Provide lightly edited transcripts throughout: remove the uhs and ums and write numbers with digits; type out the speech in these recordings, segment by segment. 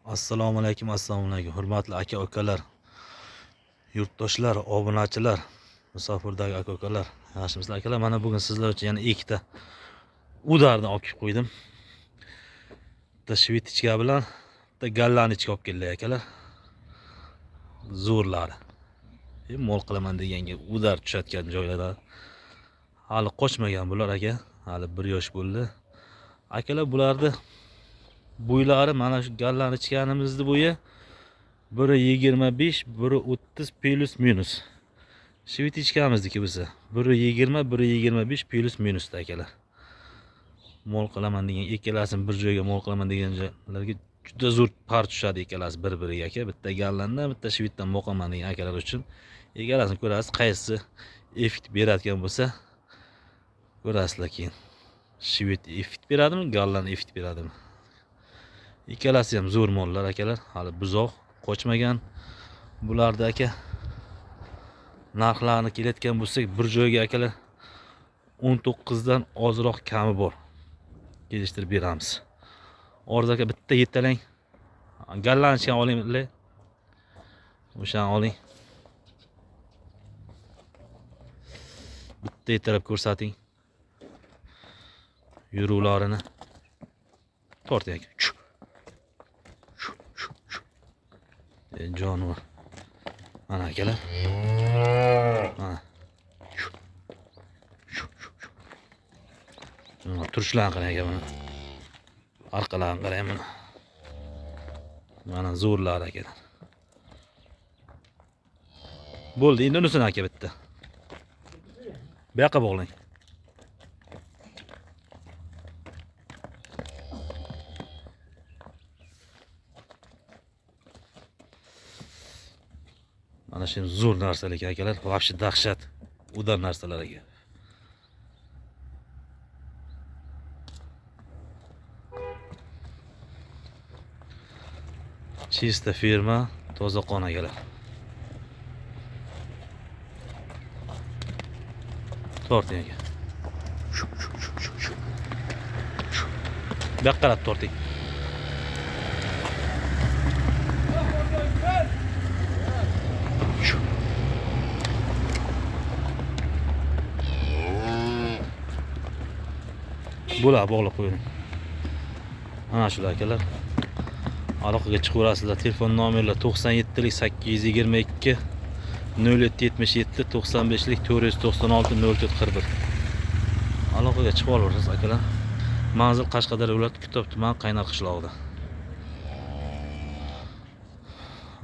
Assalomu alaykum, hurmatli aka-ukalar, yurtdoshlar, obunachilar, musofirdagi aka-ukalar. Yaxshimisizlar akalar? Mana bugun sizlar uchun yana ikkita udarni olib kelib qo'ydim. Bitta shvetichka bilan bitta gallanichka olib keldik akalar. Zo'rlari. Mol qilaman deganga udar tushayotgan joylarda hali qochmagan bular aka. Hali 1 yosh bo'ldi. Akalar bularni bo'ylari mana shu gallanichkanimizni bo'yi 1.25, 1.30 plus minus. Shvetichkamizniki bo'lsa 1.20, 1.25 plus minusda akalar. Mol qilaman degan ikkalasini bir joyga mol qilaman deganlarga juda zo'r par tushadi ikkalasi bir-biriga aka. Bitta gallandan, bitta shvetdan boqaman degan akalar uchun ikkalasini ko'rasiz, qaysi effekt beradigan bo'lsa ko'rasizlar keyin. Shvet effekt beradimi, gallan effekt beradimi? Ikkalasi ham zo'r mollar akalar, hali buzoq qochmagan. Bularda aka narxlarni kelayotgan bo'lsak, bir joyga akalar 19 dan ozroq kami bor. Kelishtirib beramiz. Orada aka bitta yettalang. Gallanchani olinglar. O'shani oling. Bitta yettalab ko'rsating. Yuruvlarini torting aka. Jonivor. Mana akalar. Mana. Turishlarni qarang aka mana. Orqalarini qarang mana. Mana zo'rlar akalar. Bo'ldi, endi unisini aka bitta. Bu yoqqa bog'lang. Mana shu zo'r narsalar ekan akalar, vobshe dahshat, udar narsalar ekan. Chista firma, toza qon akalar. Torting aka. Bu yoqqa qarab torting. Bular bog'lab qo'ying. Mana shular akalar. Aloqaga chiqaverasizlar. Telefon nomerlar 97lik 822 0777 95lik 496 0441. Aloqaga chiqib olasiz akalar. Manzil Qashqadaryo viloyati Kitob tumani Qaynar qishlog'ida.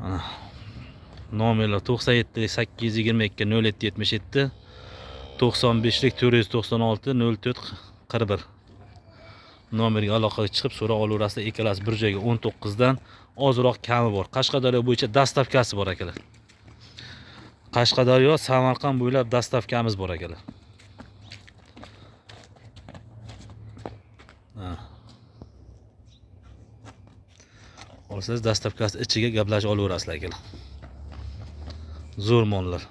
Ana nomerlar 97lik 822 0777 95lik 496 0441. Nomerga aloqaga chiqib so'rab olaverasizlar. Ikkalasi bir joyga 19 dan ozroq kami bor. Qashqadaryo bo'yicha dastavkasi bor akalar. Qashqadaryo, Samarqand bo'ylab dastavkamiz bor akalar. Olsangiz dastavkasi ichiga gaplashib olaverasizlar akalar. Zo'r mollar.